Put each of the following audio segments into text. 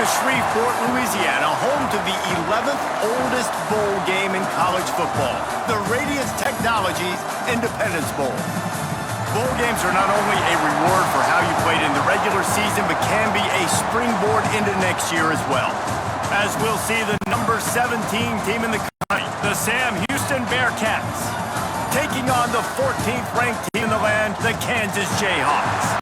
Shreveport, Louisiana, home to the 11th oldest bowl game in college football, the Radiance Technologies Independence Bowl. Bowl games are not only a reward for how you played in the regular season, but can be a springboard into next year as well. As we'll see the number 17 team in the country, the Sam Houston Bearcats, taking on the 14th ranked team in the land, the Kansas Jayhawks.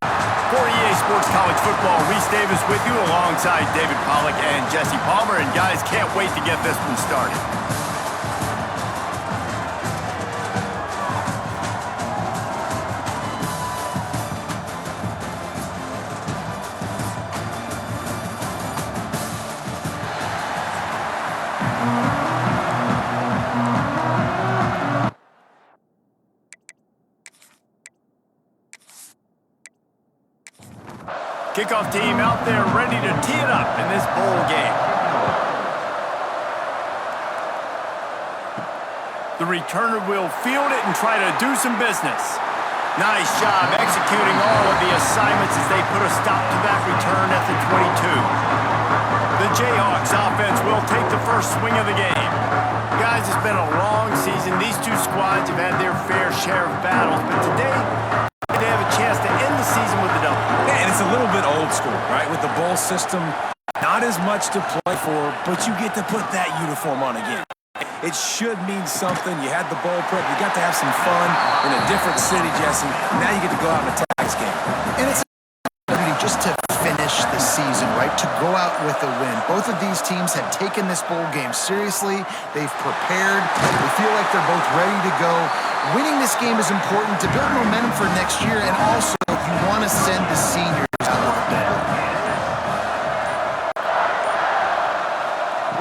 For EA Sports College Football, Reese Davis with you alongside David Pollack and Jesse Palmer. And guys, can't wait to get this one started. Kickoff team out there ready to tee it up in this bowl game. The returner will field it and try to do some business. Nice job executing all of the assignments as they put a stop to that return at the 22. The Jayhawks offense will take the first swing of the game. Guys, it's been a long season. These two squads have had their fair share of battles, but today they have a chance to end the season with a double. Yeah, and it's a little bit old school, right? With the bowl system, not as much to play for, but you get to put that uniform on again. It should mean something. You had the bowl prep. You got to have some fun in a different city, Jesse. Now you get to go out and attack this game. And it's just to finish the season, right? To go out with a win. Both of these teams have taken this bowl game seriously. They've prepared. They feel like they're both ready to go. Winning this game is important to build momentum for next year, and also you want to send the seniors out with a bang.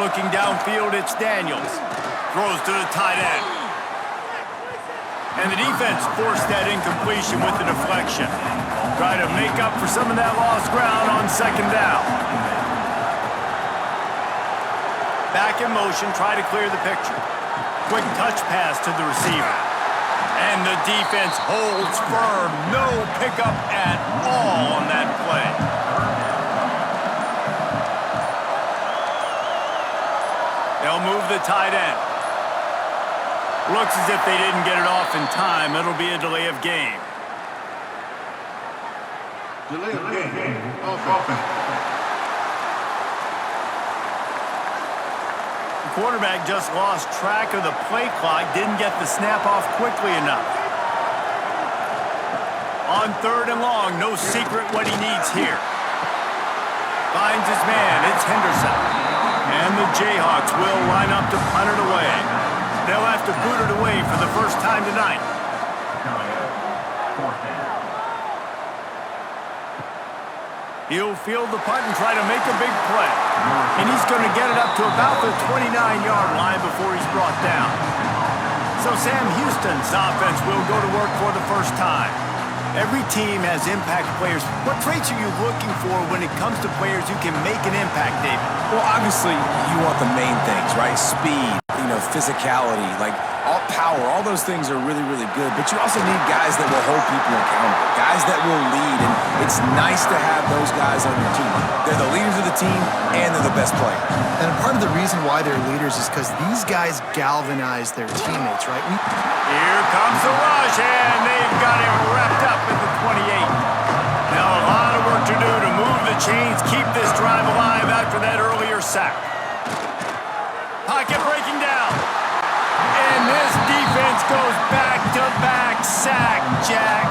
Looking downfield, it's Daniels. Throws to the tight end. And the defense forced that incompletion with the deflection. Try to make up for some of that lost ground on second down. Back in motion, try to clear the picture. Quick touch pass to the receiver. And the defense holds firm. No pickup at all on that play. They'll move the tight end. Looks as if they didn't get it off in time. It'll be a delay of game. Delay of game. Offense. The quarterback just lost track of the play clock. Didn't get the snap off quickly enough. On third and long, no secret what he needs here. Finds his man. It's Henderson. And the Jayhawks will line up to punt it away. They'll have to boot it away for the first time tonight. He'll field the punt and try to make a big play. And he's going to get it up to about the 29-yard line before he's brought down. So Sam Houston's offense will go to work for the first time. Every team has impact players. What traits are you looking for when it comes to players who can make an impact, David? Well, obviously, you want the main things, right? Speed, physicality, like all power, all those things are really, really good. But you also need guys that will hold people accountable, guys that will lead. And it's nice to have those guys on your team. They're the leaders of the team, and they're the best players. And part of the reason why they're leaders is because these guys galvanize their teammates, right? Here comes the rush, and they've got him wrapped up at the 28. Now a lot of work to do to move the chains, keep this drive alive after that earlier sack. Pocket breaking down. And this defense goes back-to-back sack, Jack.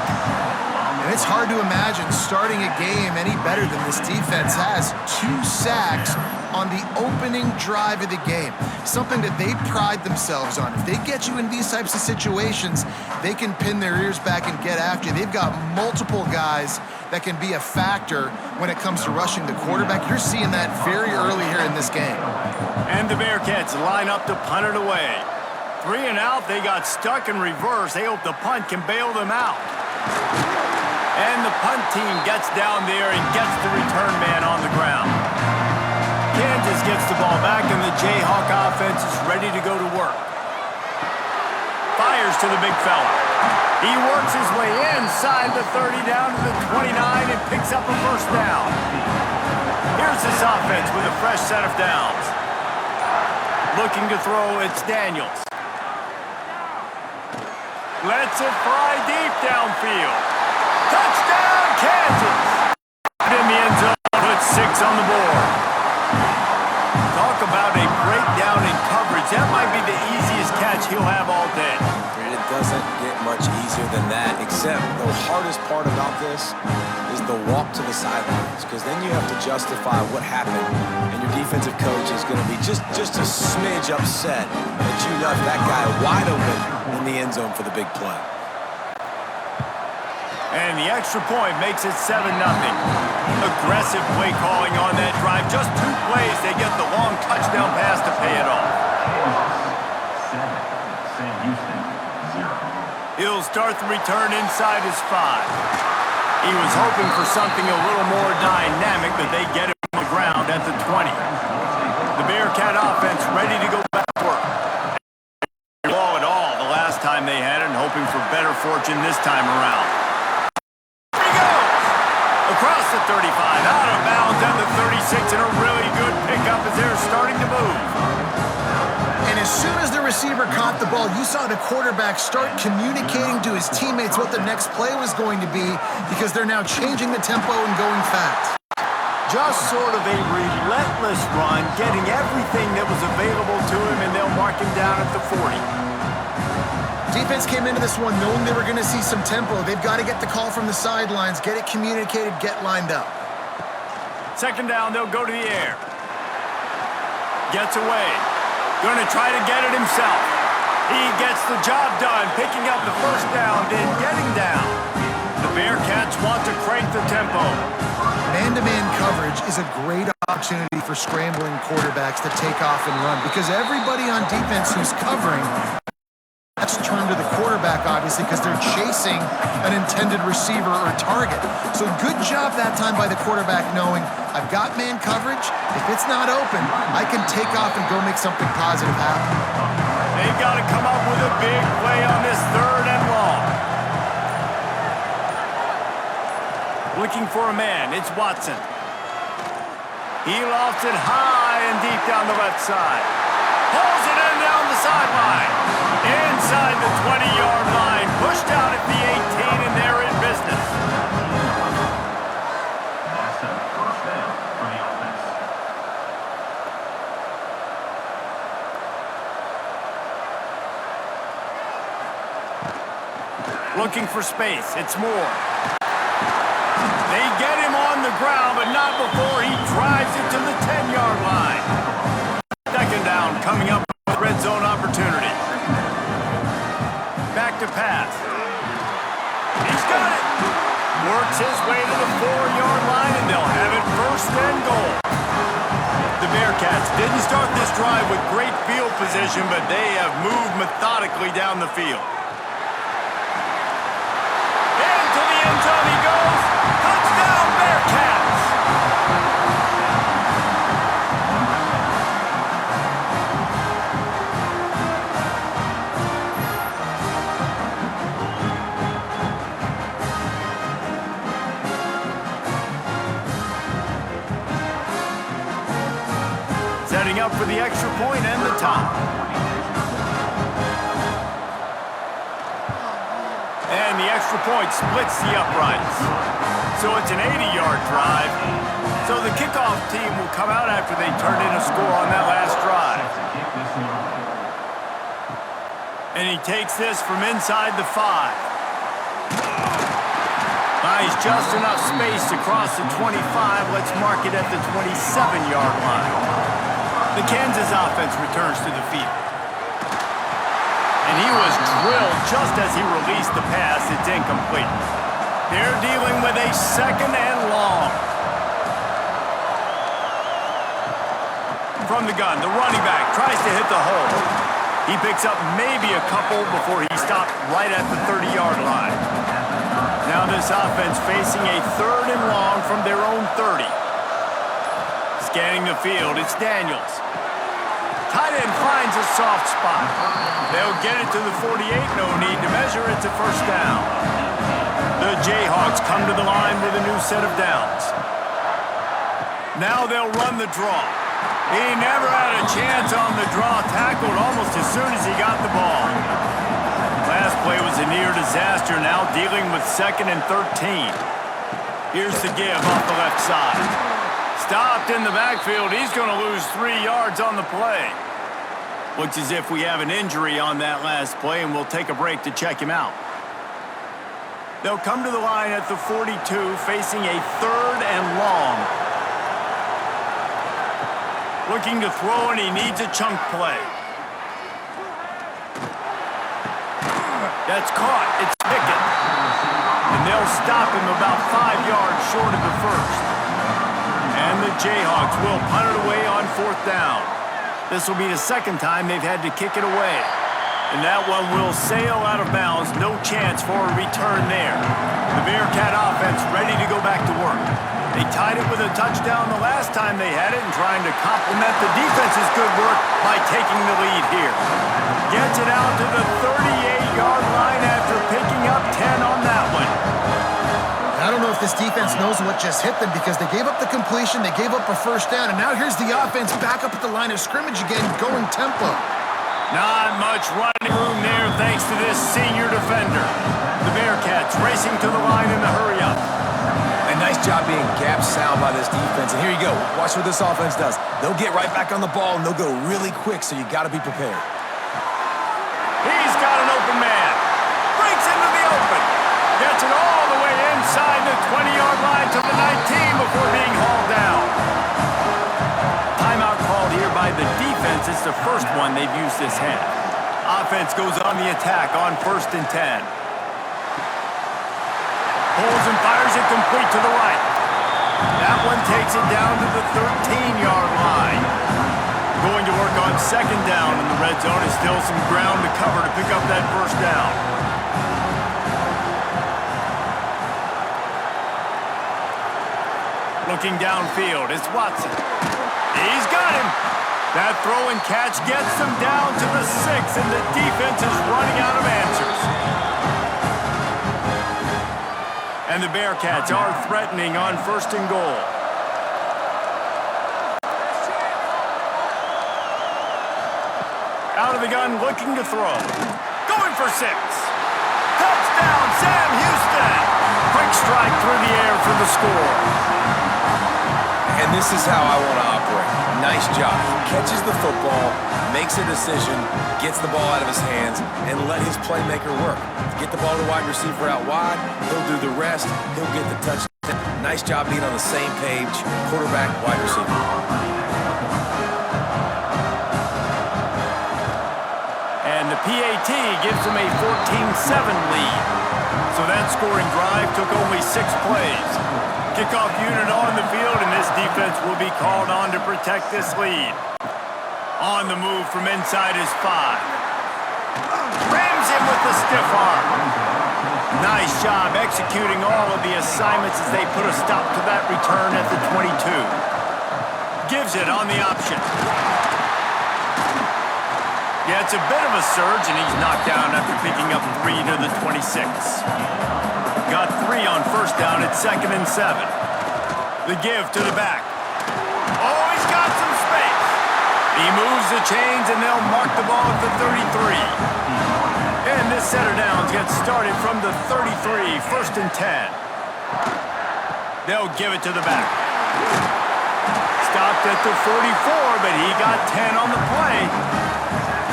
And it's hard to imagine starting a game any better than this defense has. 2 sacks on the opening drive of the game. Something that they pride themselves on. If they get you in these types of situations, they can pin their ears back and get after you. They've got multiple guys that can be a factor when it comes to rushing the quarterback. You're seeing that very early here in this game. And the Bearcats line up to punt it away. 3 and out, they got stuck in reverse. They hope the punt can bail them out. And the punt team gets down there and gets the return man on the ground. Kansas gets the ball back, and the Jayhawk offense is ready to go to work. Fires to the big fella. He works his way inside the 30 down to the 29 and picks up a first down. Here's this offense with a fresh set of downs. Looking to throw, it's Daniels. Lets it fly deep downfield. Touchdown, Kansas! In the end zone, put 6 on the board. Talk about a breakdown in coverage. That might be the easiest catch he'll have all day. And it doesn't get much easier than that, except the hardest part about this is the walk to the sidelines, because then you have to justify what happened, and your defensive coach is going to be just a smidge upset that you left that guy wide open in the end zone for the big play. And the extra point makes it 7-0. Aggressive play calling on that drive. Just 2 plays, they get the long touchdown pass to pay it off. Sam Houston, 0. He'll start the return inside his 5. He was hoping for something a little more dynamic, but they get him on the ground at the 20. The Bearcat offense ready to go backward. Ball at all the last time they had it, and hoping for better fortune this time around. Across the 35, out of bounds at the 36, and a really good pickup as they're starting to move. And as soon as the receiver caught the ball, you saw the quarterback start communicating to his teammates what the next play was going to be, because they're now changing the tempo and going fast. Just sort of a relentless run, getting everything that was available to him, and they'll mark him down at the 40. Defense came into this one knowing they were going to see some tempo. They've got to get the call from the sidelines, get it communicated, get lined up. Second down, they'll go to the air. Gets away. Going to try to get it himself. He gets the job done, picking up the first down, then getting down. The Bearcats want to crank the tempo. Man-to-man coverage is a great opportunity for scrambling quarterbacks to take off and run, because everybody on defense who's covering that's turned to the quarterback, obviously, because they're chasing an intended receiver or target. So good job that time by the quarterback knowing, I've got man coverage. If it's not open, I can take off and go make something positive happen. They've got to come up with a big play on this 3rd and long. Looking for a man, it's Watson. He lofts it high and deep down the left side. Pulls it in down the sideline. Inside the 20-yard line. Pushed out at the 18, and they're in business. That's a first down for the offense. Looking for space. It's Moore. They get him on the ground, but not before he drives it to the 10-yard line. Second down coming up with red zone opportunity. Back to pass. He's got it. Works his way to the 4-yard line, and they'll have it 1st and goal. The Bearcats didn't start this drive with great field position, but they have moved methodically down the field. Into the end zone he goes. Touchdown, Bearcats! Setting up for the extra point and the top. And the extra point splits the uprights. So it's an 80-yard drive. So the kickoff team will come out after they turn in a score on that last drive. And he takes this from inside the 5. Buys just enough space to cross the 25. Let's mark it at the 27-yard line. The Kansas offense returns to the field. And he was drilled just as he released the pass. It's incomplete. They're dealing with a 2nd and long. From the gun, the running back tries to hit the hole. He picks up maybe a couple before he stopped right at the 30-yard line. Now this offense facing a 3rd and long from their own 30. Scanning the field, it's Daniels. Tight end finds a soft spot. They'll get it to the 48, no need to measure, it's a 1st down. The Jayhawks come to the line with a new set of downs. Now they'll run the draw. He never had a chance on the draw, tackled almost as soon as he got the ball. Last play was a near disaster, now dealing with 2nd and 13. Here's the give off the left side. Stopped in the backfield. He's going to lose 3 yards on the play. Looks as if we have an injury on that last play, and we'll take a break to check him out. They'll come to the line at the 42, facing a 3rd and long. Looking to throw, and he needs a chunk play. That's caught. It's Pickett. And they'll stop him about 5 yards short of the first. And the Jayhawks will punt it away on 4th down. This will be the 2nd time they've had to kick it away. And that one will sail out of bounds. No chance for a return there. The Bearcat offense ready to go back to work. They tied it with a touchdown the last time they had it and trying to complement the defense's good work by taking the lead here. Gets it out to the 38-yard line after picking up 10 on that one. I don't know if this defense knows what just hit them because they gave up the completion, they gave up a 1st down, and now here's the offense back up at the line of scrimmage again, going tempo. Not much running room there thanks to this senior defender. The Bearcats racing to the line in the hurry-up. A nice job being gap sound by this defense. And here you go. Watch what this offense does. They'll get right back on the ball, and they'll go really quick, so you got to be prepared. He's got an open man. Breaks into the open. Gets it all the way inside the 20-yard line to the 19 before being hauled down. Timeout called here by the defense. It's the first one they've used this half. Offense goes on the attack on 1st and 10. Pulls and fires it complete to the right. That one takes it down to the 13-yard line. Going to work on 2nd down in the red zone. Is still some ground to cover to pick up that 1st down. Looking downfield, it's Watson. He's got him. That throw and catch gets them down to the 6, and the defense is running out of answers. And the Bearcats are threatening on 1st and goal. Out of the gun, looking to throw. Going for 6. Touchdown, Sam Houston. Quick strike through the air for the score. And this is how I want to operate. Nice job. He catches the football, makes a decision, gets the ball out of his hands, and let his playmaker work. Get the ball to wide receiver out wide, he'll do the rest, he'll get the touchdown. Nice job being on the same page, quarterback, wide receiver. And the PAT gives them a 14-7 lead. So that scoring drive took only 6 plays. Kickoff unit on the field, and this defense will be called on to protect this lead. On the move from inside his 5. Rams him with the stiff arm. Nice job executing all of the assignments as they put a stop to that return at the 22. Gives it on the option. Gets a bit of a surge, and he's knocked down after picking up 3 to the 26. Got 3 on 1st down at 2nd and 7. The give to the back. Oh, he's got some space. He moves the chains, and they'll mark the ball at the 33. And this set of downs gets started from the 33, 1st and 10. They'll give it to the back. Stopped at the 44, but he got 10 on the play.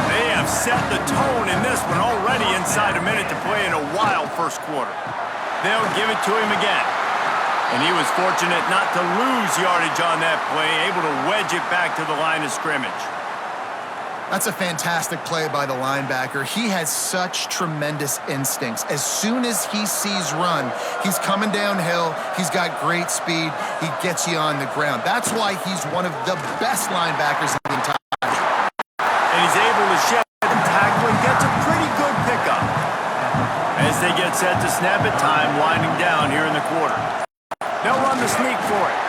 They have set the tone in this one already inside a minute to play in a wild 1st quarter. They'll give it to him again. And he was fortunate not to lose yardage on that play, able to wedge it back to the line of scrimmage. That's a fantastic play by the linebacker. He has such tremendous instincts. As soon as he sees run, he's coming downhill. He's got great speed. He gets you on the ground. That's why he's one of the best linebackers in the entire country. And he's able to shed and tackle and gets a pretty good pickup. As they get set to snap it, time winding down here in the quarter. They'll run the sneak for it.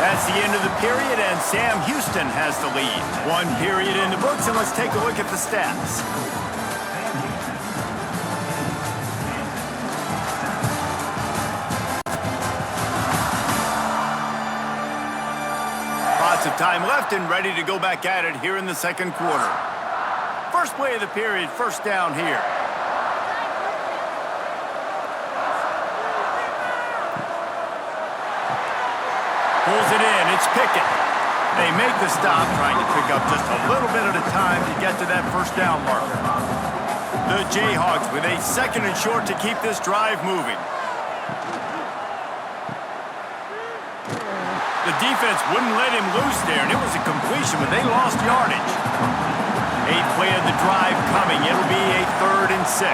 That's the end of the period, and Sam Houston has the lead. 1 period in the books, and let's take a look at the stats. Lots of time left and ready to go back at it here in the second quarter. First play of the period, first down here. Pulls it in, it's Pickett. They make the stop, trying to pick up just a little bit at a time to get to that first down marker. The Jayhawks with a second and short to keep this drive moving. The defense wouldn't let him loose there, and it was a completion, but they lost yardage. 8th play of the drive coming. It'll be a 3rd and 6.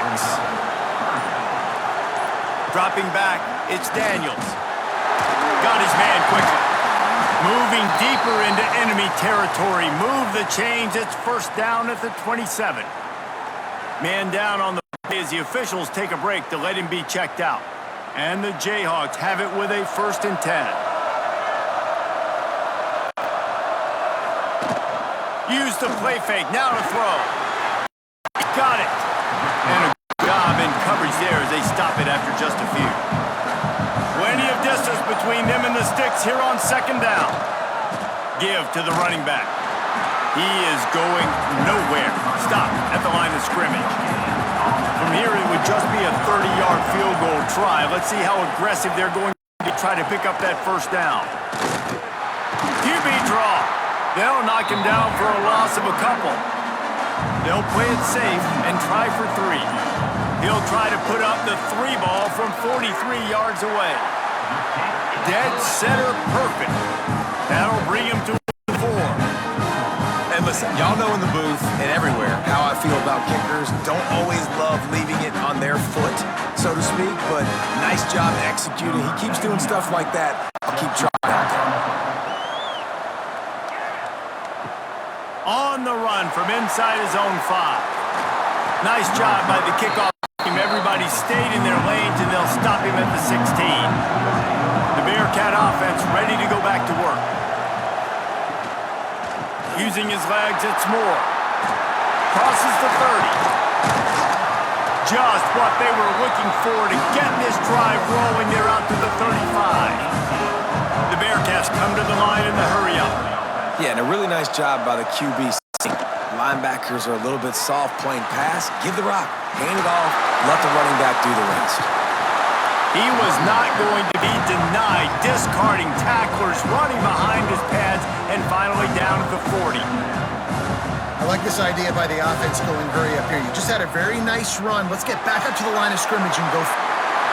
Dropping back, it's Daniels. Got his man quickly. Moving deeper into enemy territory. Move the chains. It's first down at the 27. Man down on the play as the officials take a break to let him be checked out. And the Jayhawks have it with a 1st and 10. Use the play fake, now to throw. Got it. And a good job in coverage there as they stop it after just a few. Plenty of distance between them and the sticks here on 2nd down. Give to the running back. He is going nowhere. Stop at the line of scrimmage. From here, it would just be a 30-yard field goal try. Let's see how aggressive they're going to try to pick up that first down. QB draw. They'll knock him down for a loss of a couple. They'll play it safe and try for 3. He'll try to put up the 3 ball from 43 yards away. Dead center perfect. That'll bring him to 4. And listen, y'all know in the booth and everywhere how I feel about kickers. Don't always love leaving it on their foot, so to speak, but nice job executing. He keeps doing stuff like that. I'll keep trying. On the run from inside his own 5. Nice job by the kickoff team. Everybody stayed in their lanes, and they'll stop him at the 16. The Bearcat offense ready to go back to work. Using his legs, it's Moore. Crosses the 30. Just what they were looking for to get this drive rolling. They're out to the 35. The Bearcats come to the line in the hurry-up. Yeah, and a really nice job by the QB. Linebackers are a little bit soft playing pass. Give the rock, hand it off, let the running back do the rest. He was not going to be denied, discarding tacklers, running behind his pads, and finally down at the 40. I like this idea by the offense going hurry up here. You just had a very nice run. Let's get back up to the line of scrimmage and go.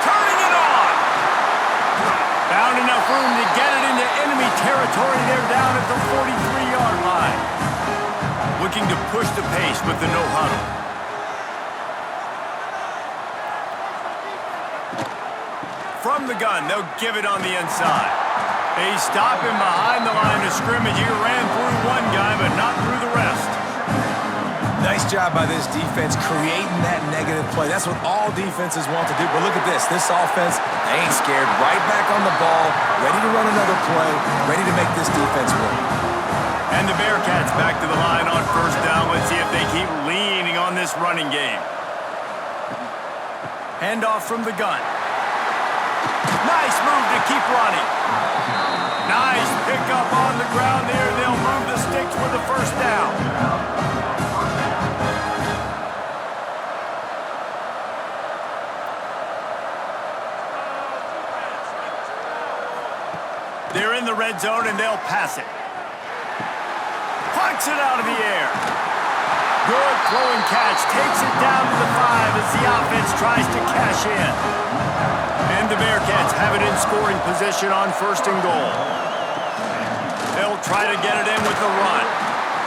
Turning it on! Found enough room to get it into enemy territory. They're down at the 43-yard line. Looking to push the pace with the no-huddle. From the gun, they'll give it on the inside. They stop him behind the line of scrimmage. He ran through one guy, but not through the rest. Nice job by this defense creating that negative play. That's what all defenses want to do. But look at this. This offense, they ain't scared. Right back on the ball, ready to run another play, ready to make this defense work. And the Bearcats back to the line on first down. Let's see if they keep leaning on this running game. Handoff from the gun. Nice move to keep running. Nice pickup on the ground there. They'll move the sticks for the first down. They're in the red zone, and they'll pass it. Plucks it out of the air. Good throwing catch. Takes it down to the 5 as the offense tries to cash in. And the Bearcats have it in scoring position on first and goal. They'll try to get it in with the run.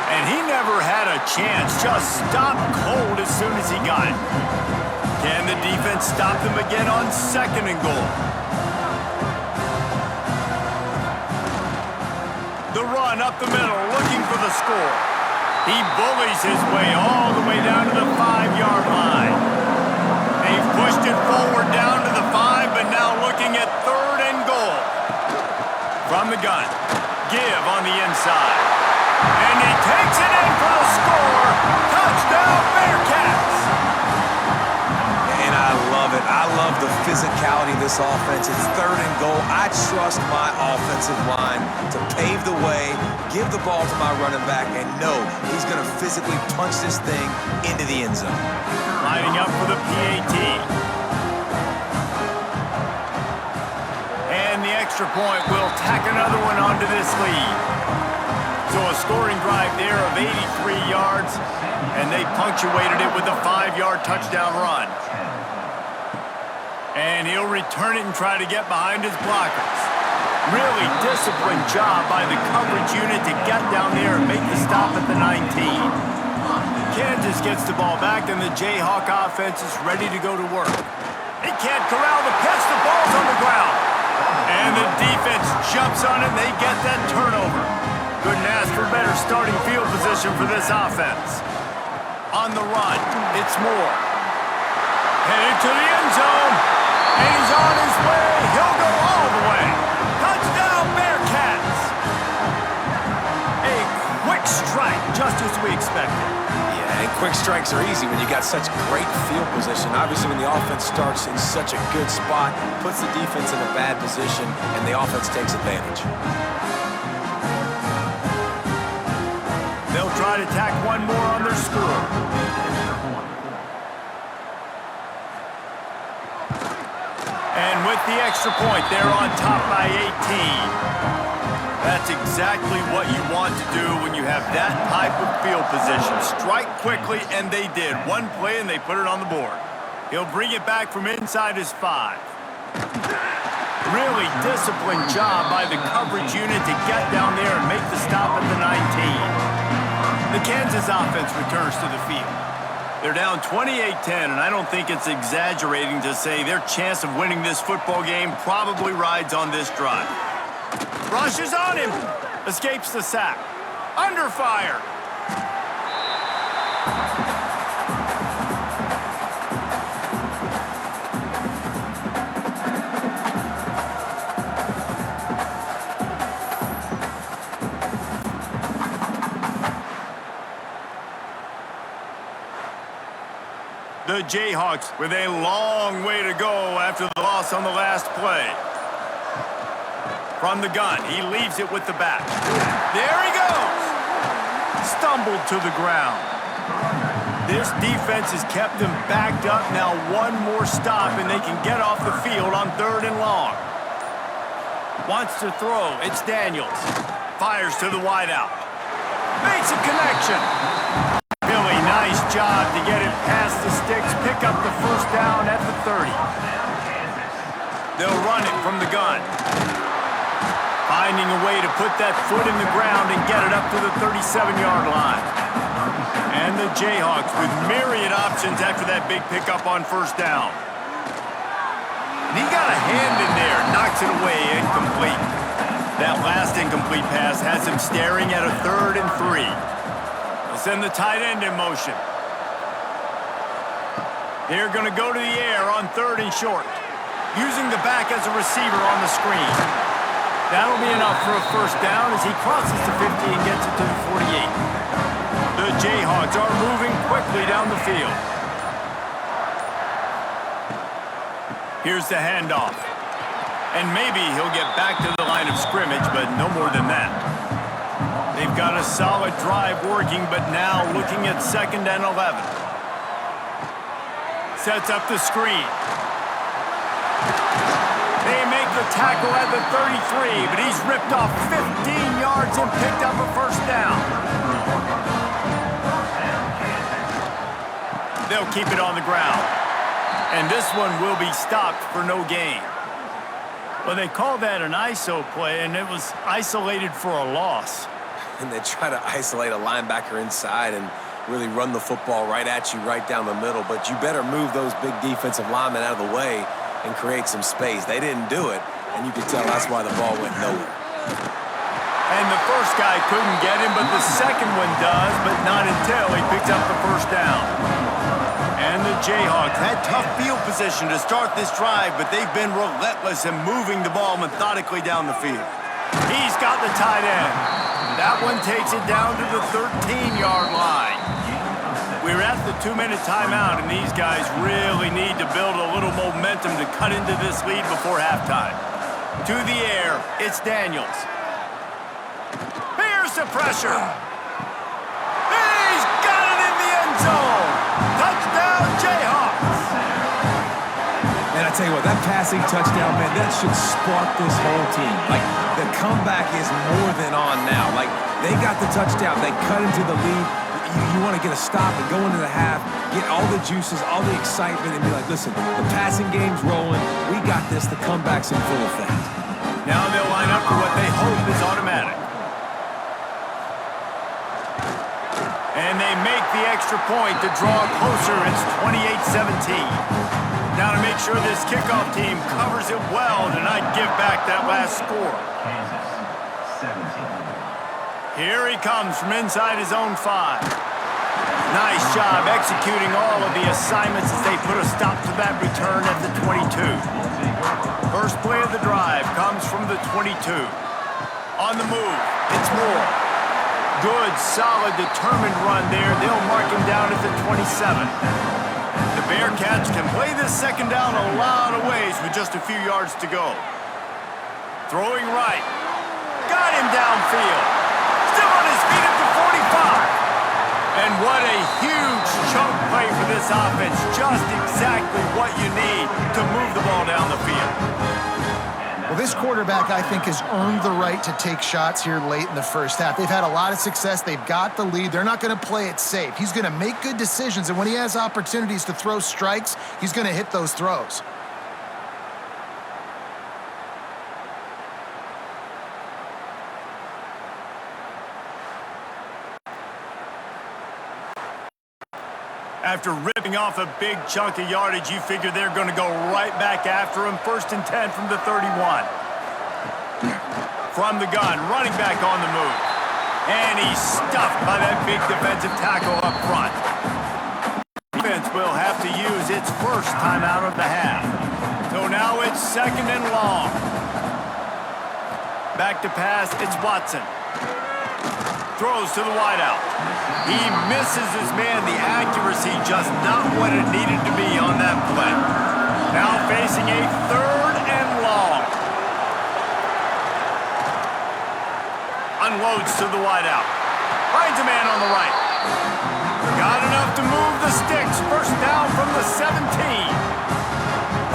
And he never had a chance. Just stopped cold as soon as he got it. Can the defense stop them again on second and goal? The run up the middle, looking for the score. He bullies his way all the way down to the 5-yard line. They've pushed it forward down to the 5, but now looking at third and goal. From the gun, give on the inside. And he takes it in for the score. Touchdown, Bearcats! And I love it. I love the physicality of this offense. It's 3rd and goal. I trust my offensive line to pave the way, give the ball to my running back, and know he's going to physically punch this thing into the end zone. Lining up for the PAT. And the extra point will tack another one onto this lead. So a scoring drive there of 83 yards, and they punctuated it with a 5-yard touchdown run. And he'll return it and try to get behind his blockers. Really disciplined job by the coverage unit to get down there and make the stop at the 19. Kansas gets the ball back, and the Jayhawk offense is ready to go to work. He can't corral the pitch. The ball's on the ground. And the defense jumps on it, and they get that turnover. Couldn't ask for better starting field position for this offense. On the run, it's Moore. Headed to the end zone. And he's on his way. He'll go all the way. Touchdown, Bearcats. A quick strike, just as we expected. Yeah, and quick strikes are easy when you got such great field position. Obviously, when the offense starts in such a good spot, puts the defense in a bad position, and the offense takes advantage. They'll try to tack one more on their score. And with the extra point, they're on top by 18. That's exactly what you want to do when you have that type of field position. Strike quickly, and they did. One play, and they put it on the board. He'll bring it back from inside his 5. Really disciplined job by the coverage unit to get down there and make the stop at the 19. The Kansas offense returns to the field. They're down 28-10, and I don't think it's exaggerating to say their chance of winning this football game probably rides on this drive. Rushes on him. Escapes the sack. Under fire. The Jayhawks with a long way to go after the loss on the last play. From the gun, he leaves it with the back. There he goes! Stumbled to the ground. This defense has kept them backed up. Now one more stop, and they can get off the field on 3rd and long. Wants to throw. It's Daniels. Fires to the wideout. Makes a connection. Really nice job to get it past the sticks. Pick up the first down at the 30. They'll run it from the gun. Finding a way to put that foot in the ground and get it up to the 37-yard line. And the Jayhawks with myriad options after that big pickup on first down. And he got a hand in there, knocks it away, incomplete. That last incomplete pass has him staring at a 3rd and 3. They'll send the tight end in motion. They're going to go to the air on 3rd and short, using the back as a receiver on the screen. That'll be enough for a first down as he crosses the 50 and gets it to the 48. The Jayhawks are moving quickly down the field. Here's the handoff. And maybe he'll get back to the line of scrimmage, but no more than that. They've got a solid drive working, but now looking at 2nd and 11. Sets up the screen. They make the tackle at the 33, but he's ripped off 15 yards and picked up a first down. They'll keep it on the ground. And this one will be stopped for no gain. Well, they call that an ISO play, and it was isolated for a loss. And they try to isolate a linebacker inside and really run the football right at you, right down the middle. But you better move those big defensive linemen out of the way and create some space. They didn't do it, and you can tell that's why the ball went nowhere. And the first guy couldn't get him, but the second one does, but not until he picked up the first down. And the Jayhawks had tough field position to start this drive, but they've been relentless in moving the ball methodically down the field. He's got the tight end. That one takes it down to the 13-yard line. We're at the 2-minute timeout, and these guys really need to build a little momentum to cut into this lead before halftime. To the air, it's Daniels. Here's the pressure. He's got it in the end zone. Touchdown, Jayhawks. And I tell you what, that passing touchdown, man, that should spark this whole team. Like, the comeback is more than on now. Like, they got the touchdown. They cut into the lead. You want to get a stop and go into the half, get all the juices, all the excitement, and be like, listen, the passing game's rolling. We got this. The comeback's in full effect. Now they'll line up for what they hope is automatic. And they make the extra point to draw closer. It's 28-17. Now to make sure this kickoff team covers it well to not give back that last score. Kansas, 17. Here he comes from inside his own 5. Nice job executing all of the assignments as they put a stop to that return at the 22. First play of the drive comes from the 22. On the move, it's Moore. Good, solid, determined run there. They'll mark him down at the 27. The Bearcats can play this second down a lot of ways with just a few yards to go. Throwing right. Got him downfield. Still on his feet at the 45. And what a huge chunk play for this offense. Just exactly what you need to move the ball down the field. Well, this quarterback, I think, has earned the right to take shots here late in the first half. They've had a lot of success. They've got the lead. They're not going to play it safe. He's going to make good decisions, and when he has opportunities to throw strikes, he's going to hit those throws. After ripping off a big chunk of yardage, you figure they're going to go right back after him. 1st and 10 from the 31. From the gun, running back on the move. And he's stuffed by that big defensive tackle up front. Defense will have to use its first timeout of the half. So now it's 2nd and long. Back to pass, it's Watson. Throws to the wideout. He misses his man. The accuracy just not what it needed to be on that play. Now facing a 3rd and long. Unloads to the wideout. Finds a man on the right. Got enough to move the sticks. First down from the 17.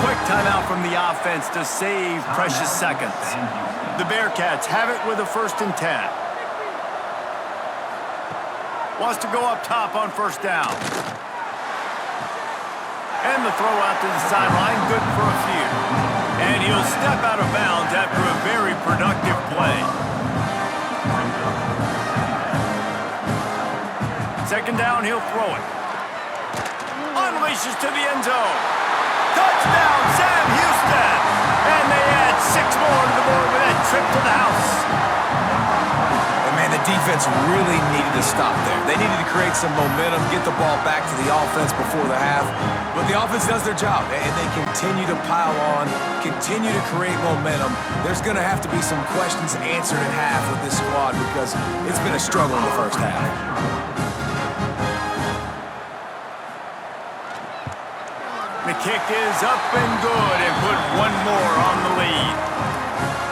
Quick timeout from the offense to save precious seconds. The Bearcats have it with a 1st and 10. Wants to go up top on 1st down. And the throw out to the sideline, good for a few. And he'll step out of bounds after a very productive play. 2nd down, he'll throw it. Unleashes to the end zone. Touchdown, Sam Houston! And they add 6 more to the board with that trip to the house. The defense really needed to stop there. They needed to create some momentum, get the ball back to the offense before the half. But the offense does their job, and they continue to pile on, continue to create momentum. There's going to have to be some questions answered at half with this squad because it's been a struggle in the first half. The kick is up and good and put 1 more on the lead.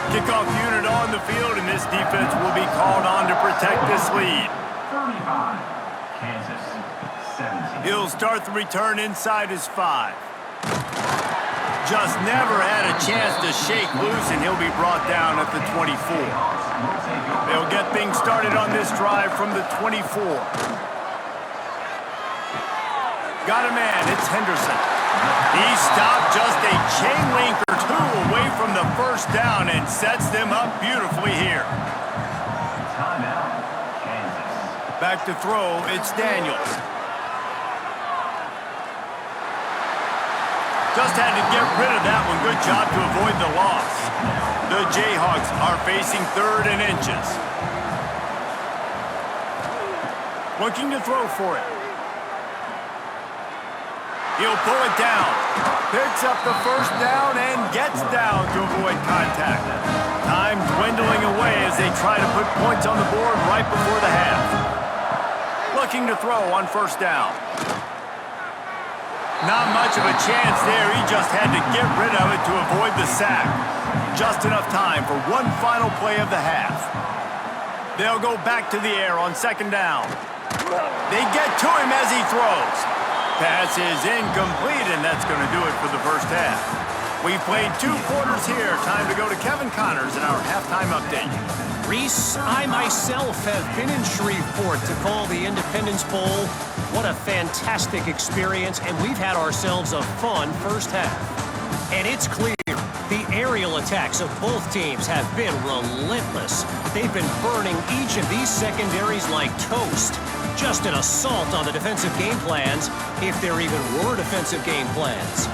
Kickoff unit on the field, and this defense will be called on to protect this lead. 35, Kansas, 17. He'll start the return inside his 5. Just never had a chance to shake loose, and he'll be brought down at the 24. They'll get things started on this drive from the 24. Got a man, it's Henderson. He stopped just a chain link or 2 away from the 1st down and sets them up beautifully here. Timeout, Kansas. Back to throw, it's Daniels. Just had to get rid of that one. Good job to avoid the loss. The Jayhawks are facing 3rd and inches. Looking to throw for it. He'll pull it down. Picks up the 1st down and gets down to avoid contact. Time dwindling away as they try to put points on the board right before the half. looking to throw on first down. Not much of a chance there. He just had to get rid of it to avoid the sack. Just enough time for one final play of the half. They'll go back to the air on second down. They get to him as he throws. Pass is incomplete, and that's going to do it for the first half. We've played 2 quarters here. Time to go to Kevin Connors in our halftime update. Reese, I myself have been in Shreveport to call the Independence Bowl. What a fantastic experience, and we've had ourselves a fun first half. And it's clear the aerial attacks of both teams have been relentless. They've been burning each of these secondaries like toast. Just an assault on the defensive game plans, if there even were defensive game plans.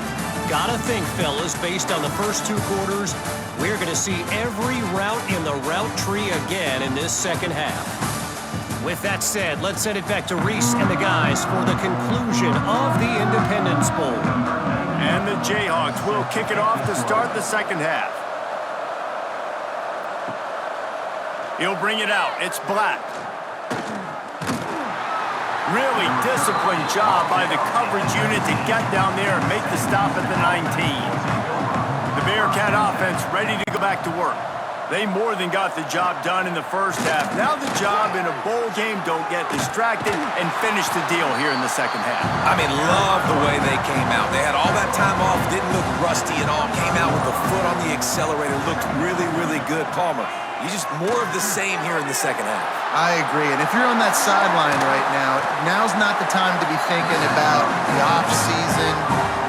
Gotta think, fellas, based on the first 2 quarters, we're going to see every route in the route tree again in this second half. With that said, let's send it back to Reese and the guys for the conclusion of the Independence Bowl. And the Jayhawks will kick it off to start the second half. He'll bring it out. It's Black. Really disciplined job by the coverage unit to get down there and make the stop at the 19. The Bearcat offense ready to go back to work. They more than got the job done in the first half. Now the job in a bowl game, don't get distracted and finish the deal here in the second half. I mean, love the way they came out. They had all that time off, didn't look rusty at all, came out with a foot on the accelerator, looked really, really good. Palmer, you just more of the same here in the second half. I agree, and if you're on that sideline right now, now's not the time to be thinking about the off-season,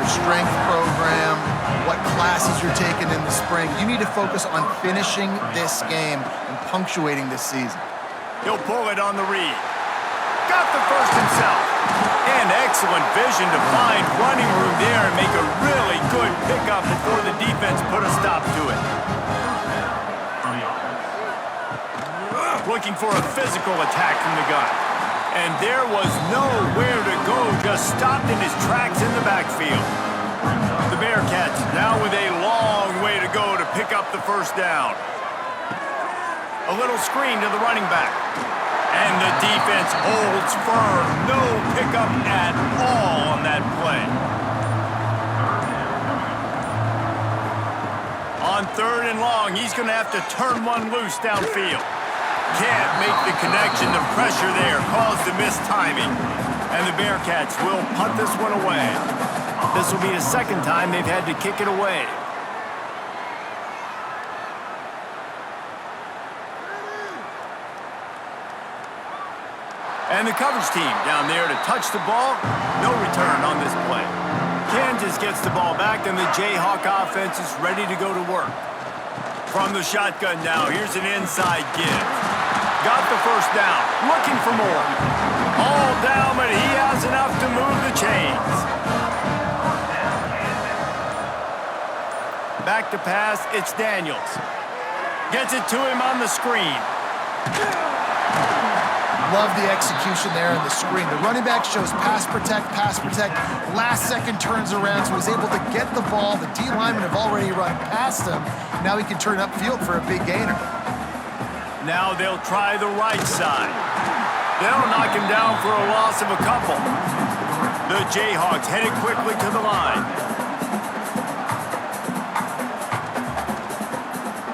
your strength program, what classes you're taking in the spring. You need to focus on finishing this game and punctuating this season. He'll pull it on the read. Got the first himself. And excellent vision to find running room there and make a really good pickup before the defense put a stop to it. Looking for a physical attack from the gun. And there was nowhere to go, just stopped in his tracks in the backfield. The Bearcats now with a long way to go to pick up the first down. A little screen to the running back. And the defense holds firm. No pickup at all on that play. On 3rd and long, he's going to have to turn one loose downfield. Can't make the connection. The pressure there caused the missed timing. And the Bearcats will punt this one away. This will be the second time they've had to kick it away. And the coverage team down there to touch the ball. No return on this play. Kansas gets the ball back, and the Jayhawk offense is ready to go to work. From the shotgun now, here's an inside give. Got the first down, looking for more. All down, but he has enough to move the chains. Back to pass, it's Daniels. Gets it to him on the screen. Love the execution there on the screen. The running back shows pass protect. Last second turns around, so he's able to get the ball. The D linemen have already run past him. Now he can turn upfield for a big gainer. Now they'll try the right side. They'll knock him down for a loss of a couple. The Jayhawks headed quickly to the line.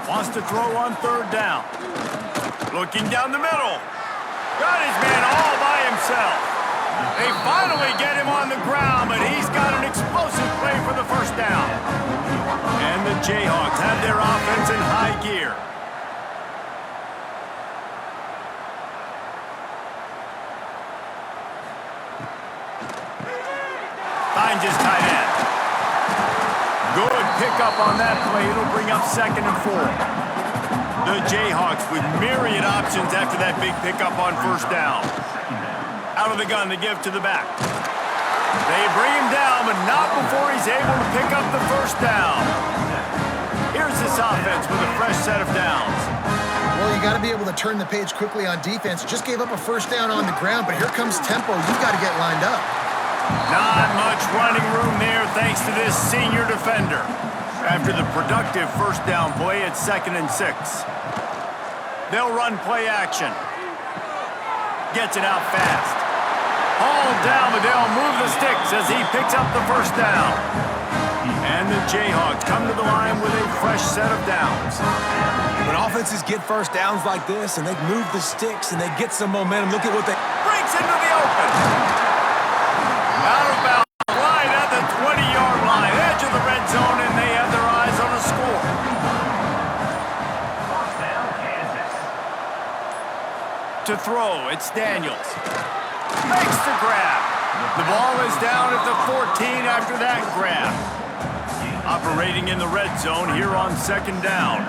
Wants to throw on 3rd down. Looking down the middle. Got his man all by himself. They finally get him on the ground, but he's got an explosive play for the first down. And the Jayhawks have their offense in high gear. Finds his tight end. Good pickup on that play. It'll bring up 2nd and 4. The Jayhawks with myriad options after that big pickup on first down. Out of the gun to give to the back. They bring him down, but not before he's able to pick up the first down. Here's this offense with a fresh set of downs. Well, you got to be able to turn the page quickly on defense. Just gave up a first down on the ground, but here comes tempo. You've got to get lined up. Not much running room there thanks to this senior defender. After the productive first down play at 2nd and 6. They'll run play action. Gets it out fast. Hauled down, but they'll move the sticks as he picks up the first down. And the Jayhawks come to the line with a fresh set of downs. When offenses get first downs like this and they move the sticks and they get some momentum, look at what they... Breaks into the open. Out of bounds, right at the 20-yard line, edge of the red zone, and they have their eyes on a score. First down, Kansas. To throw, it's Daniels. Makes the grab. The ball is down at the 14 after that grab. Operating in the red zone here on second down.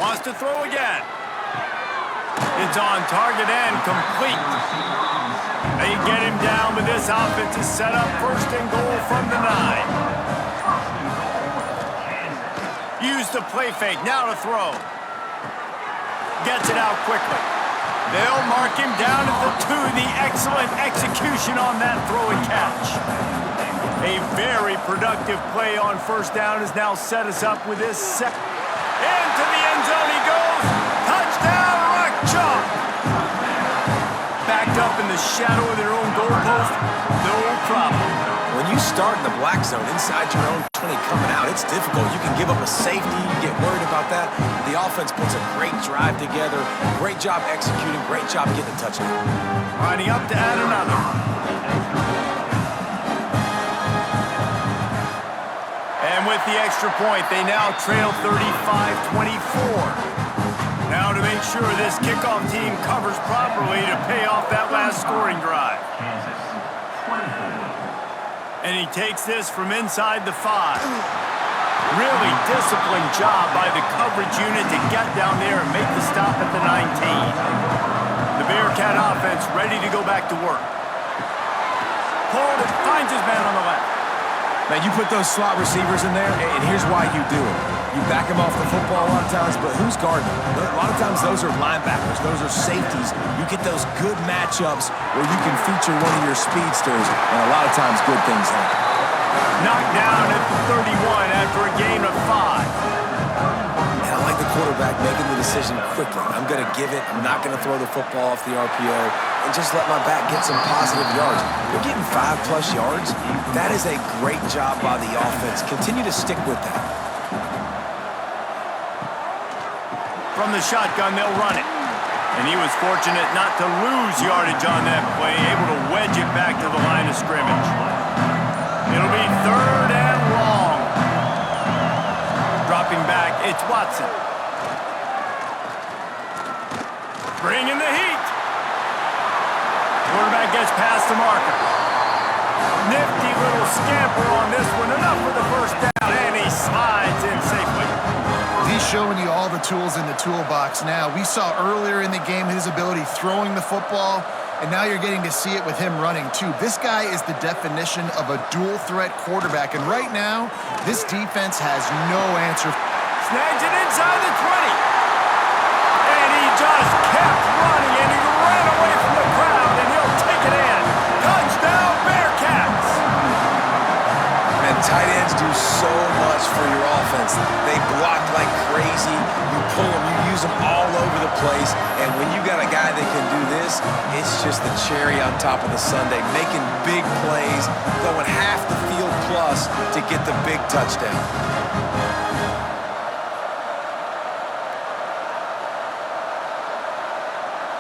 Wants to throw again. It's on target and complete. They get him down, but this offense is set up first and goal from the 9. Use the play fake, now to throw. Gets it out quickly. They'll mark him down at the 2. The excellent execution on that throw and catch. A very productive play on first down has now set us up with this set. Into the end zone he goes. Touchdown, Rock Chalk. Backed up in the shadow of their own goalpost. No problem. When you start in the black zone inside your own 20 coming out, it's difficult. You can give up a safety. You get worried about that. The offense puts a great drive together. Great job executing. Great job getting a touchdown. Lining up to add another. And with the extra point, they now trail 35-24. Now to make sure this kickoff team covers properly to pay off that last scoring drive. Kansas, 24. And he takes this from inside the 5. Really disciplined job by the coverage unit to get down there and make the stop at the 19. The Bearcat offense ready to go back to work. Pulled and finds his man on the left. Man, you put those slot receivers in there, and here's why you do it. You back them off the football a lot of times, but who's guarding them? A lot of times those are linebackers. Those are safeties. You get those good matchups where you can feature one of your speedsters, and a lot of times good things happen. Knocked down at the 31 after a gain of 5. And I like the quarterback making the decision quickly. I'm going to give it. I'm not going to throw the football off the RPO and just let my back get some positive yards. You're getting 5+ yards. That is a great job by the offense. Continue to stick with that. From the shotgun, they'll run it. And he was fortunate not to lose yardage on that play, able to wedge it back to the line of scrimmage. It'll be 3rd and long. Dropping back, it's Watson. Bringing the heat. Quarterback gets past the marker. Nifty little scamper on this one. Enough for the first down, and he slides in safely. He's showing you all the tools in the toolbox now. We saw earlier in the game his ability throwing the football, and now you're getting to see it with him running too. This guy is the definition of a dual-threat quarterback, and right now, this defense has no answer. Snags it inside the 20. And he just kept running, and he ran away from the crowd, and he'll take it in. Touchdown, Bearcats! And tight ends do so much for your offense. They block like crazy. You pull them, you use them all over the place. And when you got a guy that can do this, it's just the cherry on top of the sundae. Making big plays, going half the field plus to get the big touchdown.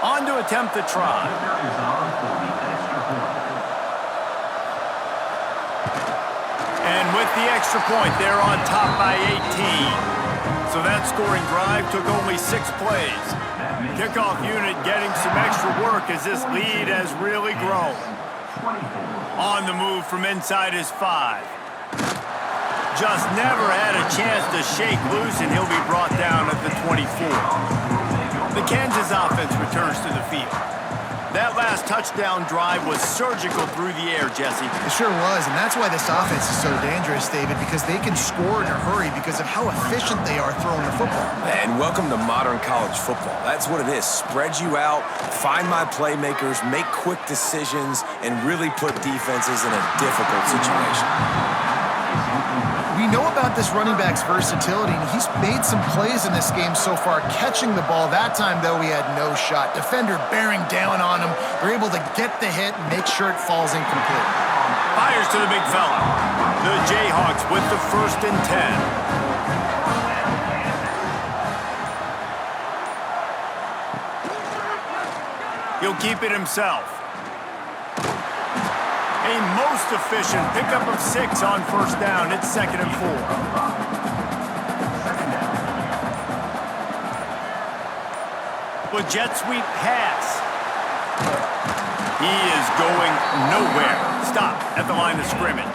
On to attempt the try. Is on for the extra point. And with the extra point, they're on top by 18. So that scoring drive took only 6 plays. Kickoff unit getting some extra work as this lead has really grown. On the move from inside his 5. Just never had a chance to shake loose, and he'll be brought down at the 24. The Kansas offense returns to the field. That last touchdown drive was surgical through the air, Jesse. It sure was, and that's why this offense is so dangerous, David, because they can score in a hurry because of how efficient they are throwing the football. And welcome to modern college football. That's what it is. Spread you out, find my playmakers, make quick decisions, and really put defenses in a difficult situation. We know about this running back's versatility, and he's made some plays in this game so far, catching the ball. That time, though, he had no shot. Defender bearing down on him. They're able to get the hit and make sure it falls incomplete. Fires to the big fella. The Jayhawks with the 1st and 10. He'll keep it himself. A most efficient pickup of 6 on 1st down. It's 2nd and 4. With jet sweep pass. He is going nowhere. Stop at the line of scrimmage.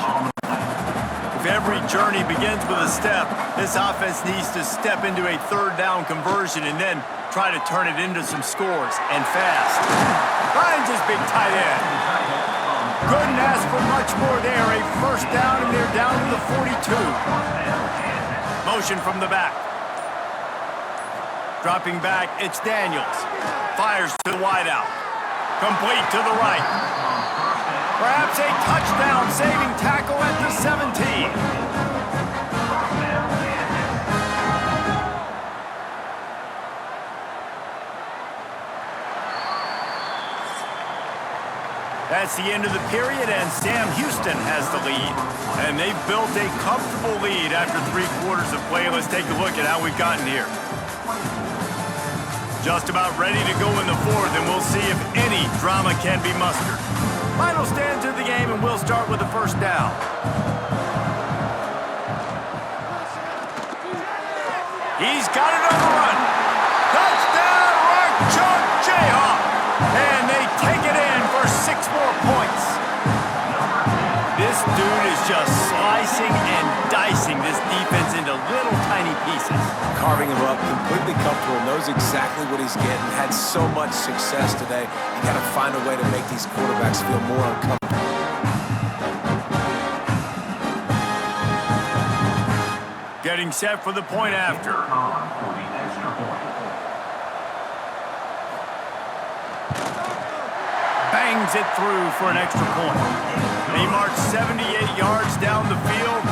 If every journey begins with a step, this offense needs to step into a 3rd down conversion and then try to turn it into some scores, and fast. Finds his big tight end. Couldn't ask for much more there. A 1st down, and they're down to the 42. Motion from the back. Dropping back, it's Daniels. Fires to the wideout. Complete to the right. Perhaps a touchdown-saving tackle at the 17. That's the end of the period, and Sam Houston has the lead. And they've built a comfortable lead after 3 quarters of play. Let's take a look at how we've gotten here. Just about ready to go in the 4th, and we'll see if any drama can be mustered. Final stands of the game, and we'll start with the 1st down. He's got it on the run. Touchdown, Rock Chalk Jayhawk. And they take it in for 6 more points. This dude is just slicing and dicing this defense into little tiny pieces. Carving him up, completely comfortable, knows exactly what he's getting, had so much success today. You got to find a way to make these quarterbacks feel more uncomfortable. Getting set for the point after. For the extra point. Bangs it through for an extra point. He marched 78 yards down the field.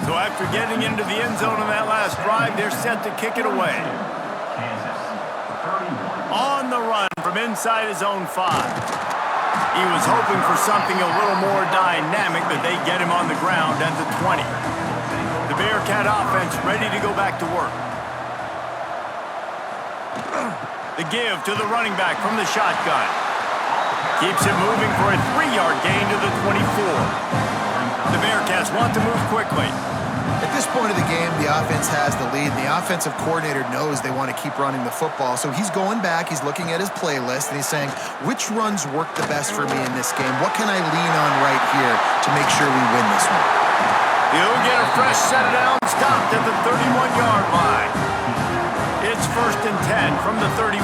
So after getting into the end zone on that last drive, they're set to kick it away. Kansas, 31. On the run from inside his own 5. He was hoping for something a little more dynamic, but they get him on the ground at the 20. The Bearcat offense ready to go back to work. The give to the running back from the shotgun. Keeps it moving for a 3-yard gain to the 24. The Bearcats want to move quickly. At this point of the game, the offense has the lead, and the offensive coordinator knows they want to keep running the football. So he's going back, he's looking at his playlist, and he's saying, which runs work the best for me in this game? What can I lean on right here to make sure we win this one? He'll get a fresh set down, stopped at the 31-yard line. It's 1st and 10 from the 31.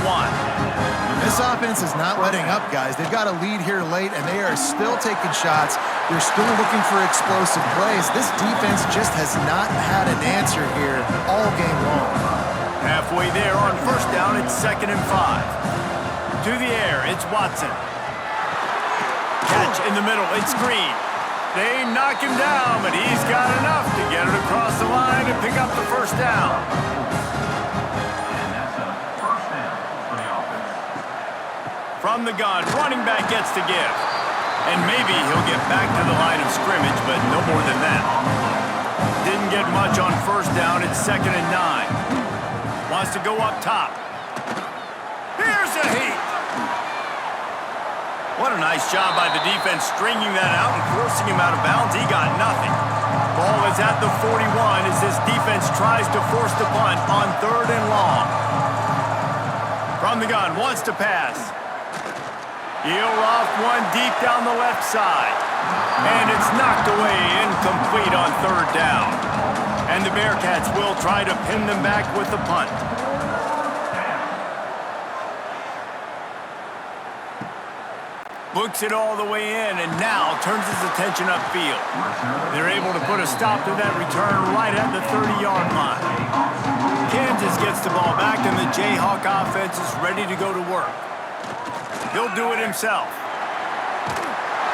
This offense is not letting up, guys. They've got a lead here late, and they are still taking shots. They're still looking for explosive plays. This defense just has not had an answer here all game long. Halfway there on 1st down, it's 2nd and 5. To the air, it's Watson. Catch in the middle, it's Green. They knock him down, but he's got enough to get it across the line and pick up the 1st down. From the gun, running back gets to give. And maybe he'll get back to the line of scrimmage, but no more than that. Didn't get much on 1st down, it's 2nd and 9. Wants to go up top. Here's a heat. What a nice job by the defense stringing that out and forcing him out of bounds. He got nothing. Ball is at the 41 as this defense tries to force the punt on 3rd and long. From the gun, wants to pass. He'll off one deep down the left side. And it's knocked away, incomplete on 3rd down. And the Bearcats will try to pin them back with the punt. Looks it all the way in and now turns his attention upfield. They're able to put a stop to that return right at the 30-yard line. Kansas gets the ball back and the Jayhawk offense is ready to go to work. He'll do it himself.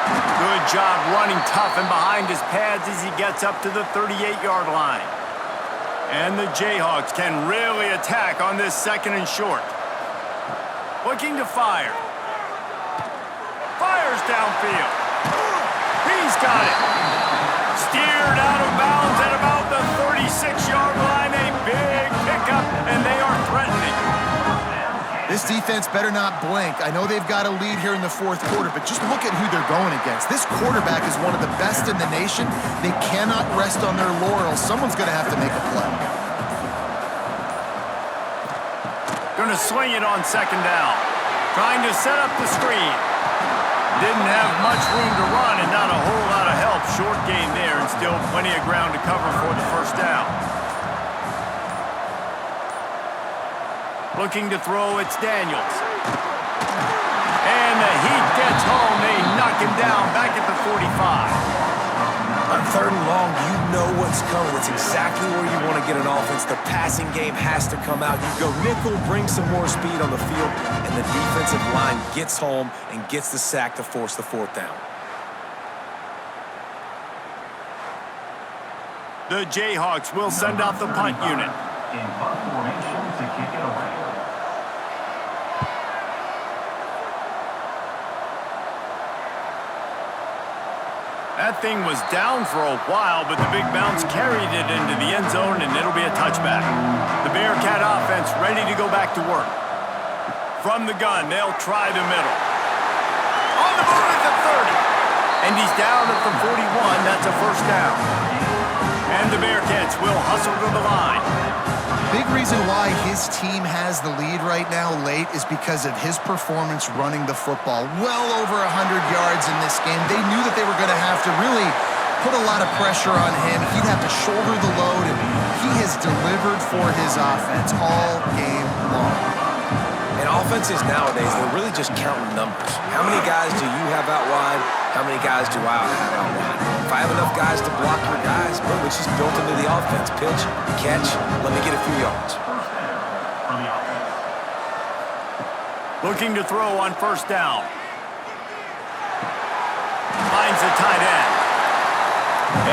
Good job running tough and behind his pads as he gets up to the 38-yard line. And the Jayhawks can really attack on this 2nd and short. Looking to fire. Fires downfield. He's got it. Steered out of bounds at about the 36-yard line. A big pickup, and they are threatening. This defense better not blink. I know they've got a lead here in the 4th quarter, but just look at who they're going against. This quarterback is one of the best in the nation. They cannot rest on their laurels. Someone's going to have to make a play. Going to swing it on 2nd down. Trying to set up the screen. Didn't have much room to run and not a whole lot of help. Short gain there and still plenty of ground to cover for the 1st down. Looking to throw, it's Daniels. And the heat gets home. They knock him down back at the 45. On 3rd and long, you know what's coming. It's exactly where you want to get an offense. The passing game has to come out. You go nickel, bring some more speed on the field, and the defensive line gets home and gets the sack to force the 4th down. The Jayhawks will send out the punt unit. In punt formation to kick it away. That thing was down for a while, but the big bounce carried it into the end zone, and it'll be a touchback. The Bearcat offense ready to go back to work. From the gun, they'll try the middle. On the move at the 30. And he's down at the 41. That's a 1st down. And the Bearcats will hustle to the line. Big reason why his team has the lead right now late is because of his performance running the football. Well over 100 yards in this game. They knew that they were going to have to really put a lot of pressure on him. He'd have to shoulder the load, and he has delivered for his offense all game long. And offenses nowadays, they're really just counting numbers. How many guys do you have out wide? How many guys do I have out wide? If I have enough guys to block your guys, boom, it's just built into the offense. Pitch, catch, let me get a few yards. From the offense. Looking to throw on 1st down. Finds the tight end.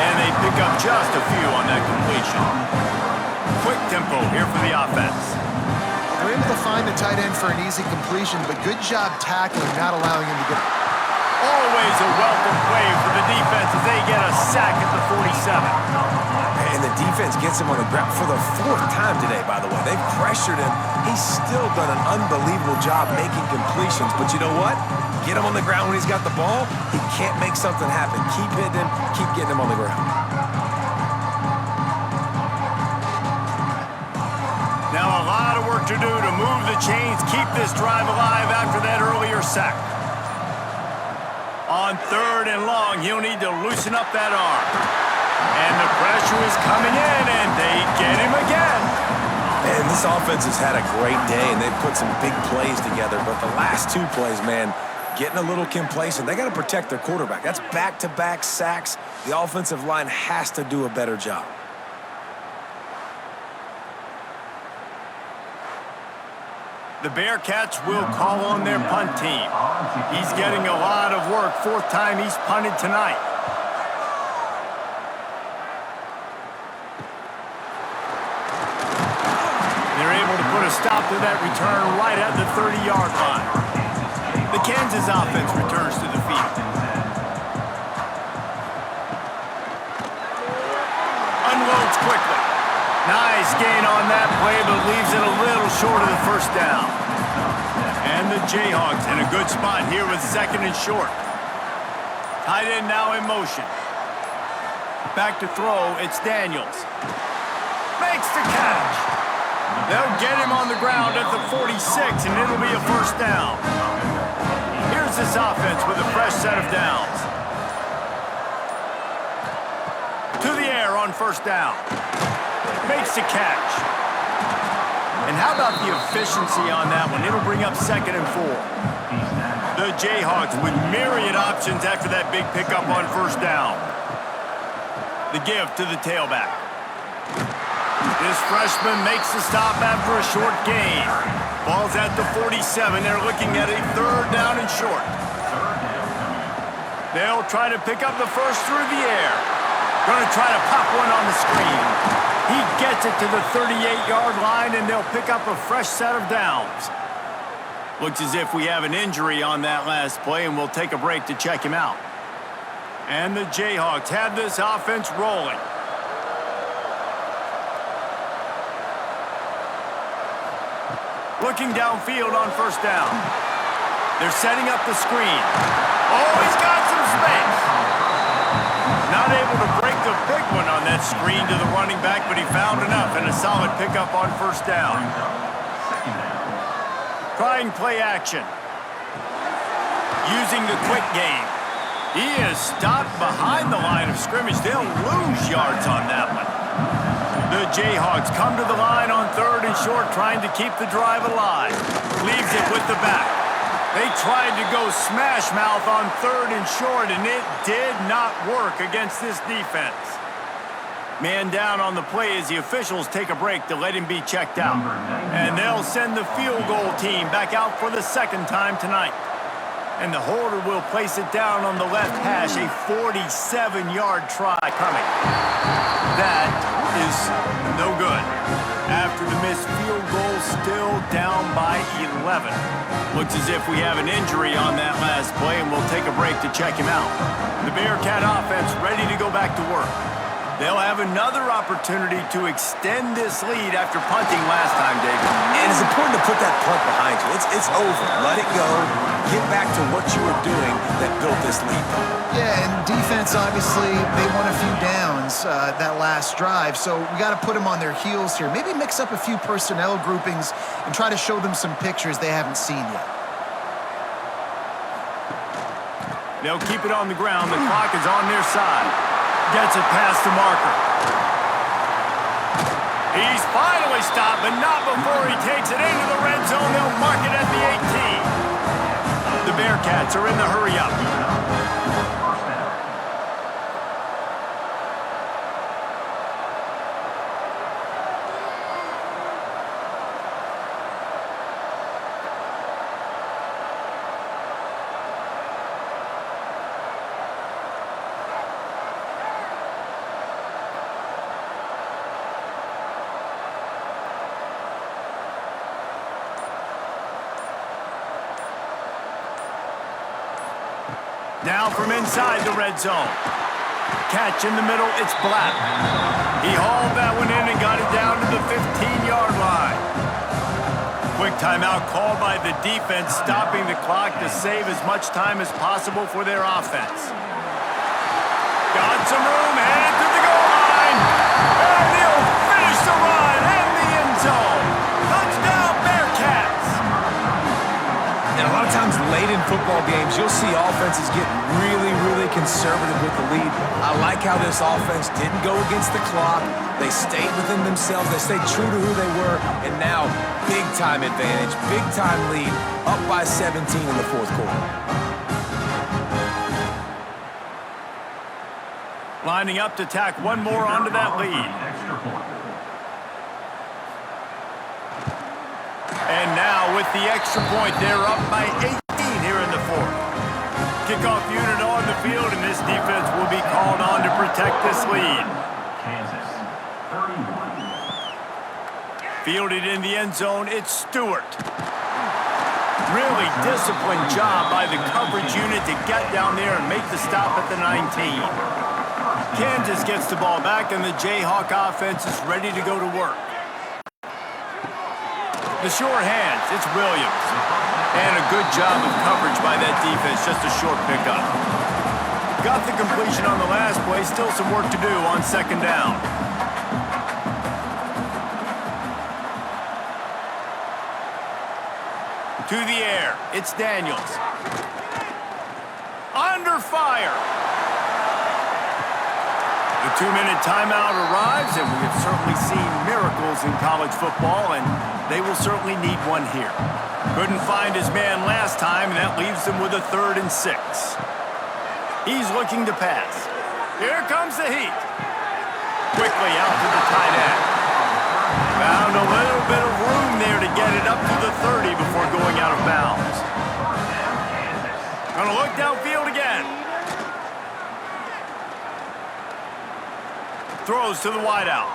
And they pick up just a few on that completion. Quick tempo here for the offense. They're able to find the tight end for an easy completion, but good job tackling, not allowing him to get... Always a welcome play for the defense as they get a sack at the 47. And the defense gets him on the ground for the 4th time today, by the way. They've pressured him. He's still done an unbelievable job making completions. But you know what? Get him on the ground when he's got the ball. He can't make something happen. Keep hitting him. Keep getting him on the ground. Now a lot of work to do to move the chains, keep this drive alive after that earlier sack. On 3rd and long, he'll need to loosen up that arm. And the pressure is coming in, and they get him again. And this offense has had a great day, and they've put some big plays together. But the last 2 plays, man, getting a little complacent. They got to protect their quarterback. That's back-to-back sacks. The offensive line has to do a better job. The Bearcats will call on their punt team. He's getting a lot of work. 4th time he's punted tonight. They're able to put a stop to that return right at the 30-yard line. The Kansas offense returns to the field. Unloads quickly. Nice gain on that play, but leaves it a little short of the 1st down. And the Jayhawks in a good spot here with 2nd and short. Tight end now in motion. Back to throw, it's Daniels. Makes the catch. They'll get him on the ground at the 46, and it'll be a 1st down. Here's this offense with a fresh set of downs. To the air on 1st down. Makes the catch. And how about the efficiency on that one? It'll bring up 2nd and 4. The Jayhawks with myriad options after that big pickup on 1st down. The give to the tailback. This freshman makes the stop after a short gain. Ball's at the 47. They're looking at a 3rd down and short. They'll try to pick up the first through the air. Going to try to pop one on the screen. He gets it to the 38-yard line, and they'll pick up a fresh set of downs. Looks as if we have an injury on that last play, and we'll take a break to check him out. And the Jayhawks have this offense rolling. Looking downfield on first down. They're setting up the screen. Oh, he's got some space. Not able to break the big one on that screen to the running back, but he found enough and a solid pickup on first down. Trying play action. Using the quick game. He is stopped behind the line of scrimmage. They'll lose yards on that one. The Jayhawks come to the line on 3rd and short, trying to keep the drive alive. Leaves it with the back. They tried to go smash mouth on 3rd and short, and it did not work against this defense. Man down on the play as the officials take a break to let him be checked out. And they'll send the field goal team back out for the second time tonight. And the holder will place it down on the left hash, a 47-yard try coming. That is no good. After the missed field goal, still down by 11. Looks as if we have an injury on that last play, and we'll take a break to check him out. The Bearcat offense ready to go back to work. They'll have another opportunity to extend this lead after punting last time, David. And it's important to put that punt behind you. It's over. Let it go. Get back to what you were doing that built this lead. Yeah, and defense, obviously, they won a few downs that last drive, so we got to put them on their heels here. Maybe mix up a few personnel groupings and try to show them some pictures they haven't seen yet. They'll keep it on the ground. The clock is on their side. Gets it past the marker. He's finally stopped, but not before he takes it into the red zone. They'll mark it at the 18. The Bearcats are in the hurry-up. Now from inside the red zone. Catch in the middle, it's Black. He hauled that one in and got it down to the 15-yard line. Quick timeout called by the defense, stopping the clock to save as much time as possible for their offense. Got some room, headed to the goal line. And he'll finish the run in the end zone. Touchdown, Bearcats! And a lot of times late in football games, you'll see offenses get really, really conservative with the lead. I like how this offense didn't go against the clock. They stayed within themselves. They stayed true to who they were. And now, big-time advantage, big-time lead, up by 17 in the fourth quarter. Lining up to tack one more onto that lead. And now with the extra point, they're up by 18 here in the fourth. Kickoff unit on the field, and this defense will be called on to protect this lead. Kansas, 31. Fielded in the end zone, it's Stewart. Really disciplined job by the coverage unit to get down there and make the stop at the 19. Kansas gets the ball back, and the Jayhawk offense is ready to go to work. The sure hands, it's Williams. And a good job of coverage by that defense, just a short pickup. Got the completion on the last play, still some work to do on second down. To the air, it's Daniels. Under fire. The 2-minute timeout arrives, and we have certainly seen miracles in college football, and they will certainly need one here. Couldn't find his man last time, and that leaves them with a 3rd and 6. He's looking to pass. Here comes the heat. Quickly out to the tight end. Found a little bit of room there to get it up to the 30 before going out of bounds. Gonna look downfield again. throws to the wideout.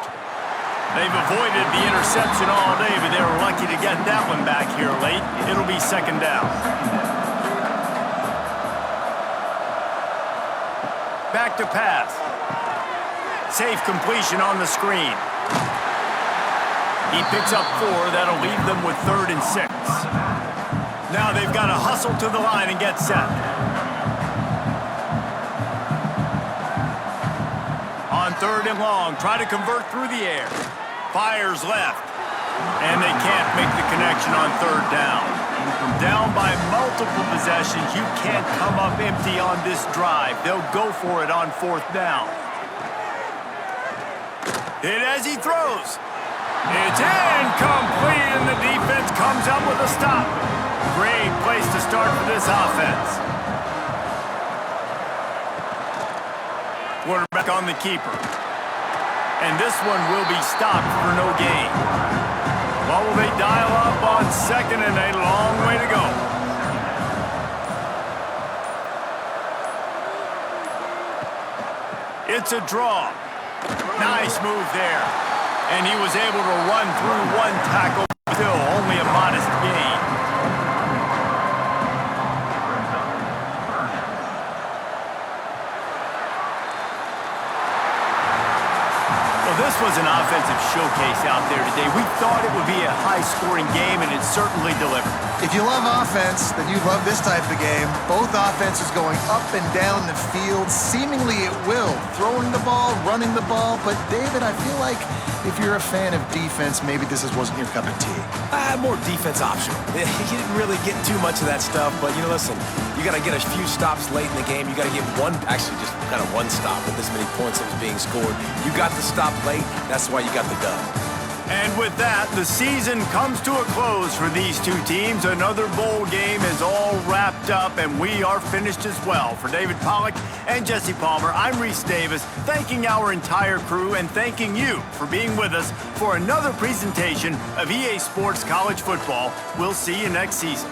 They've avoided the interception all day, but they were lucky to get that one back here late. It'll be second down. Back to pass. Safe completion on the screen. He picks up 4. That'll leave them with 3rd and 6. Now they've got to hustle to the line and get set. On 3rd and long, try to convert through the air. Fires left. And they can't make the connection on 3rd down. Down by multiple possessions, you can't come up empty on this drive. They'll go for it on 4th down. Hit as he throws. It's incomplete, and the defense comes up with a stop. Great place to start for this offense. Quarterback on the keeper. And this one will be stopped for no gain. Well, will they dial up on 2nd and a long way to go? It's a draw. Nice move there. And he was able to run through 1 tackle, still only a modest gain. This was an offensive showcase out there today. We thought it would be a high-scoring game, and it certainly delivered. If you love offense, then you love this type of game. Both offenses going up and down the field, seemingly at will. Throwing the ball, running the ball. But, David, I feel like if you're a fan of defense, maybe this wasn't your cup of tea. More defense optional. You didn't really get too much of that stuff, but, listen, you got to get a few stops late in the game. You got to get just kind of one stop with this many points that was being scored. You got to stop late. That's why you got the dub. And with that, the season comes to a close for these two teams. Another bowl game is all wrapped up, and we are finished as well. For David Pollack and Jesse Palmer, I'm Reese Davis, thanking our entire crew and thanking you for being with us for another presentation of EA Sports College Football. We'll see you next season.